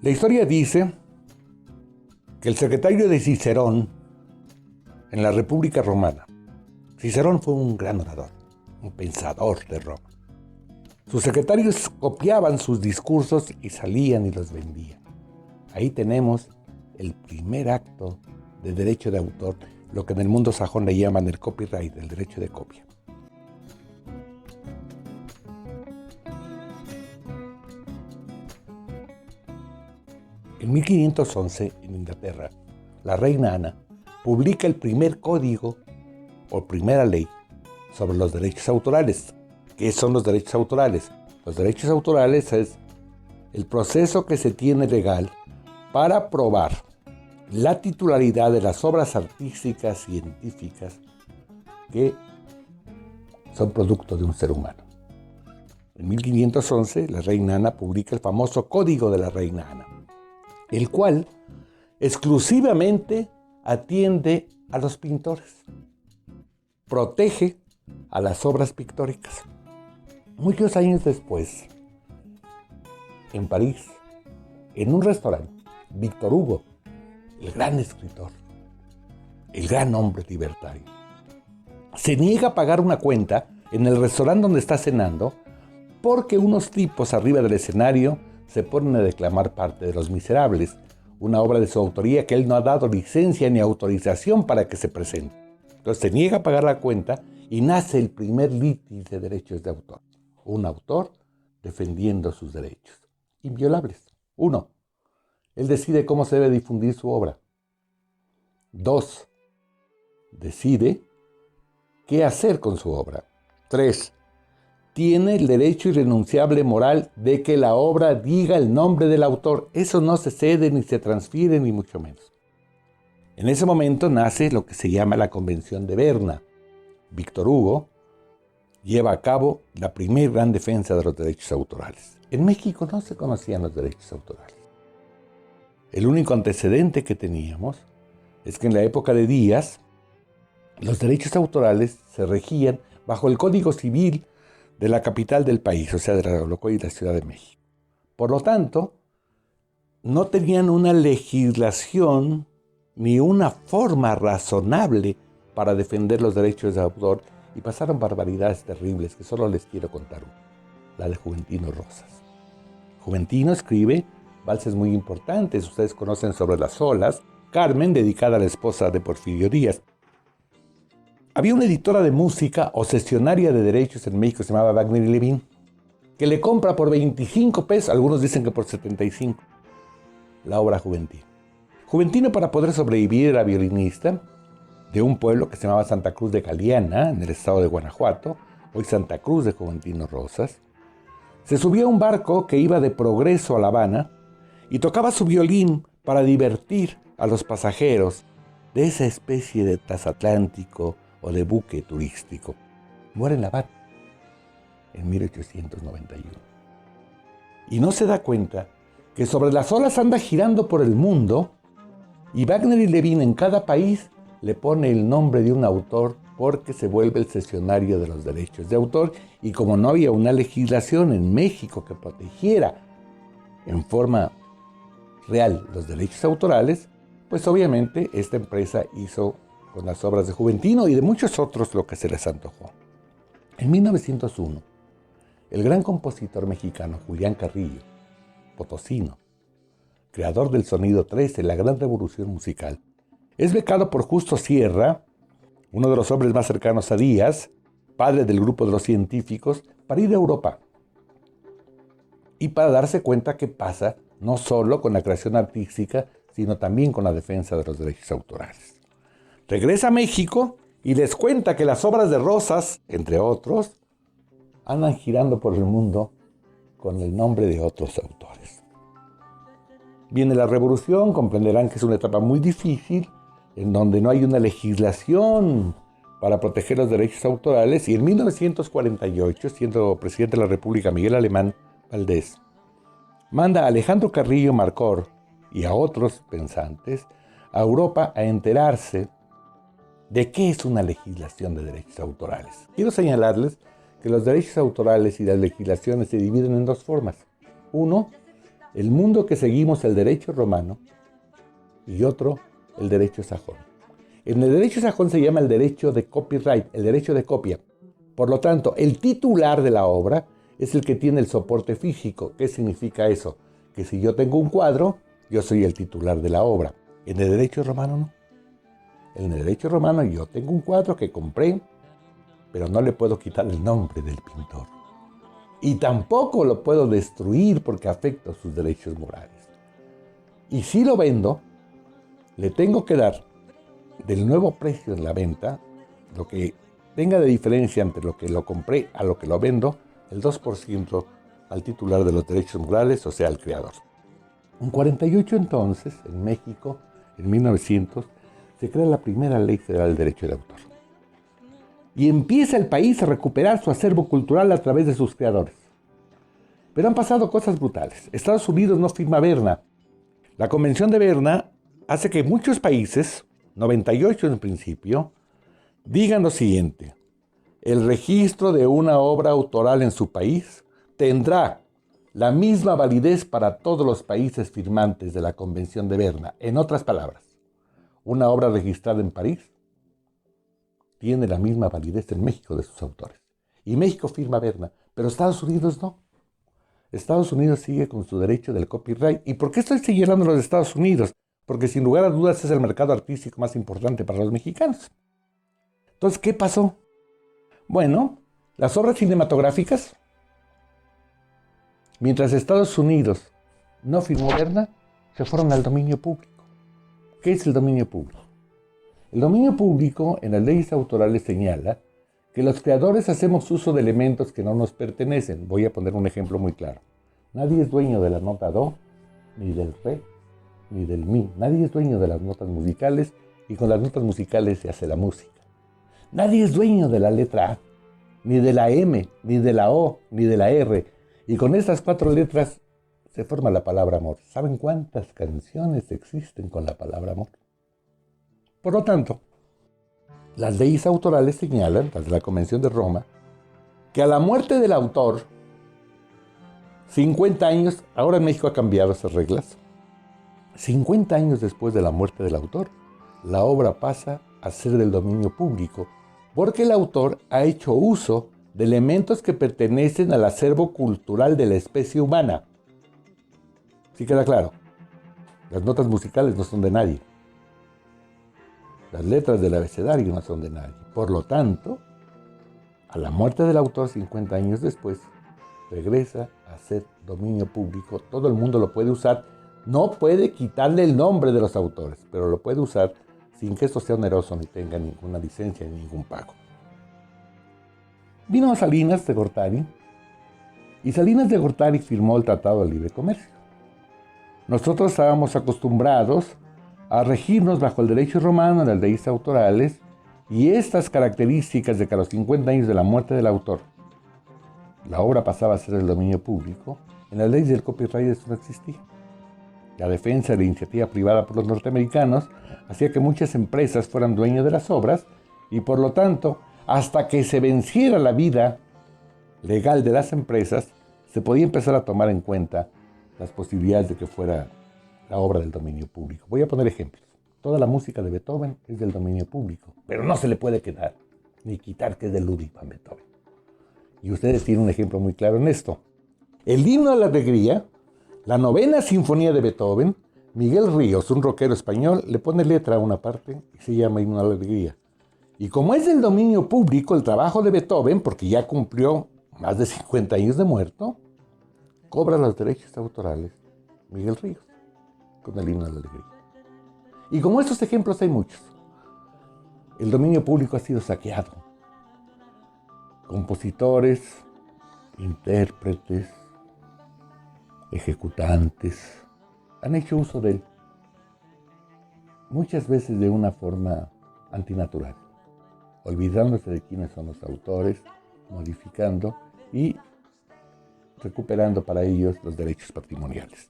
La historia dice que el secretario de Cicerón en la República Romana, Cicerón fue un gran orador, un pensador de Roma. Sus secretarios copiaban sus discursos y salían y los vendían. Ahí tenemos el primer acto de derecho de autor, lo que en el mundo sajón le llaman el copyright, el derecho de copia. En 1511, en Inglaterra, la reina Ana publica el primer código o primera ley sobre los derechos autorales. ¿Qué son los derechos autorales? Los derechos autorales es el proceso que se tiene legal para probar la titularidad de las obras artísticas científicas que son producto de un ser humano. En 1511, la reina Ana publica el famoso Código de la Reina Ana, el cual exclusivamente atiende a los pintores, protege a las obras pictóricas. Muchos años después, en París, en un restaurante, Víctor Hugo, el gran escritor, el gran hombre libertario, se niega a pagar una cuenta en el restaurante donde está cenando porque unos tipos arriba del escenario se ponen a declamar parte de Los Miserables, una obra de su autoría que él no ha dado licencia ni autorización para que se presente. Entonces se niega a pagar la cuenta y nace el primer litis de derechos de autor. Un autor defendiendo sus derechos inviolables. 1. Él decide cómo se debe difundir su obra. 2. Decide qué hacer con su obra. 3. Tiene el derecho irrenunciable moral de que la obra diga el nombre del autor. Eso no se cede ni se transfiere ni mucho menos. En ese momento nace lo que se llama la Convención de Berna. Víctor Hugo lleva a cabo la primera gran defensa de los derechos autorales. En México no se conocían los derechos autorales. El único antecedente que teníamos es que en la época de Díaz, los derechos autorales se regían bajo el Código Civil de la capital del país, o sea, lo que hoy es la Ciudad de México. Por lo tanto, no tenían una legislación ni una forma razonable para defender los derechos de autor y pasaron barbaridades terribles que solo les quiero contar una, la de Juventino Rosas. Juventino escribe valses muy importantes, ustedes conocen Sobre las olas, Carmen, dedicada a la esposa de Porfirio Díaz. Había una editora de música obsesionaria de derechos en México, se llamaba Wagner y Levin, que le compra por 25 pesos, algunos dicen que por 75, la obra Juventino. Juventino, para poder sobrevivir, era violinista de un pueblo que se llamaba Santa Cruz de Galeana, en el estado de Guanajuato, hoy Santa Cruz de Juventino Rosas. Se subía a un barco que iba de Progreso a La Habana y tocaba su violín para divertir a los pasajeros de esa especie de transatlántico o de buque turístico. Muere en La Habana en 1891. Y no se da cuenta que Sobre las olas anda girando por el mundo y Wagner y Levin en cada país le pone el nombre de un autor porque se vuelve el cesionario de los derechos de autor, y como no había una legislación en México que protegiera en forma real los derechos autorales, pues obviamente esta empresa hizo con las obras de Juventino y de muchos otros lo que se les antojó. En 1901, el gran compositor mexicano Julián Carrillo, potosino, creador del Sonido 13, la gran revolución musical, es becado por Justo Sierra, uno de los hombres más cercanos a Díaz, padre del grupo de los científicos, para ir a Europa y para darse cuenta qué pasa no solo con la creación artística, sino también con la defensa de los derechos autorales. Regresa a México y les cuenta que las obras de Rosas, entre otros, andan girando por el mundo con el nombre de otros autores. Viene la revolución, comprenderán que es una etapa muy difícil, en donde no hay una legislación para proteger los derechos autorales, y en 1948, siendo presidente de la República Miguel Alemán Valdés, manda a Alejandro Carrillo Marcor y a otros pensantes a Europa a enterarse de qué es una legislación de derechos autorales. Quiero señalarles que los derechos autorales y las legislaciones se dividen en dos formas. Uno, El mundo que seguimos el derecho romano y otro el derecho sajón. En el derecho sajón se llama el derecho de copyright, el derecho de copia. Por lo tanto, el titular de la obra es el que tiene el soporte físico. ¿Qué significa eso? Que si yo tengo un cuadro, yo soy el titular de la obra. En el derecho romano no. En el derecho romano yo tengo un cuadro que compré, pero no le puedo quitar el nombre del pintor. Y tampoco lo puedo destruir porque afecta sus derechos morales. Y si lo vendo, le tengo que dar del nuevo precio en la venta, lo que tenga de diferencia entre lo que lo compré a lo que lo vendo, el 2% al titular de los derechos morales, o sea, al creador. En 48 entonces, en México, en 1900, se crea la primera ley federal del derecho de autor. Y empieza el país a recuperar su acervo cultural a través de sus creadores. Pero han pasado cosas brutales. Estados Unidos no firma Berna. La Convención de Berna hace que muchos países, 98 en principio, digan lo siguiente: el registro de una obra autoral en su país tendrá la misma validez para todos los países firmantes de la Convención de Berna. En otras palabras, una obra registrada en París tiene la misma validez en México de sus autores. Y México firma Berna, pero Estados Unidos no. Estados Unidos sigue con su derecho del copyright. ¿Y por qué estoy señalando los Estados Unidos? Porque sin lugar a dudas es el mercado artístico más importante para los mexicanos. Entonces, ¿qué pasó? Bueno, las obras cinematográficas, mientras Estados Unidos no firmó Berna, se fueron al dominio público. ¿Qué es el dominio público? El dominio público en las leyes autorales señala que los creadores hacemos uso de elementos que no nos pertenecen. Voy a poner un ejemplo muy claro. Nadie es dueño de la nota do, ni del re, ni del mi. Nadie es dueño de las notas musicales y con las notas musicales se hace la música. Nadie es dueño de la letra A, ni de la M, ni de la O, ni de la R. Y con estas 4 letras se forma la palabra amor. ¿Saben cuántas canciones existen con la palabra amor? Por lo tanto, las leyes autorales señalan, las de la Convención de Roma, que a la muerte del autor, 50 años, ahora en México ha cambiado esas reglas, 50 años después de la muerte del autor, la obra pasa a ser del dominio público, porque el autor ha hecho uso de elementos que pertenecen al acervo cultural de la especie humana. ¿Sí queda claro? Las notas musicales no son de nadie. Las letras del abecedario no son de nadie. Por lo tanto, a la muerte del autor 50 años después, regresa a ser dominio público. Todo el mundo lo puede usar. No puede quitarle el nombre de los autores, pero lo puede usar sin que esto sea oneroso ni tenga ninguna licencia ni ningún pago. Vino Salinas de Gortari y Salinas de Gortari firmó el Tratado de Libre Comercio. Nosotros estábamos acostumbrados a regirnos bajo el derecho romano en las leyes autorales y estas características de que a los 50 años de la muerte del autor la obra pasaba a ser del dominio público, en las leyes del copyright eso no existía. La defensa de la iniciativa privada por los norteamericanos hacía que muchas empresas fueran dueños de las obras y por lo tanto, hasta que se venciera la vida legal de las empresas, se podía empezar a tomar en cuenta las posibilidades de que fuera la obra del dominio público. Voy a poner ejemplos. Toda la música de Beethoven es del dominio público, pero no se le puede quedar ni quitar que es de Ludwig van Beethoven. Y ustedes tienen un ejemplo muy claro en esto. El himno a la alegría, la 9ª sinfonía de Beethoven, Miguel Ríos, un rockero español, le pone letra a una parte y se llama himno a la alegría. Y como es del dominio público el trabajo de Beethoven, porque ya cumplió más de 50 años de muerto, cobra los derechos autorales Miguel Ríos con el himno a la alegría. Y como estos ejemplos hay muchos. El dominio público ha sido saqueado. Compositores, intérpretes, ejecutantes han hecho uso de él, muchas veces de una forma antinatural, olvidándose de quiénes son los autores, modificando y recuperando para ellos los derechos patrimoniales.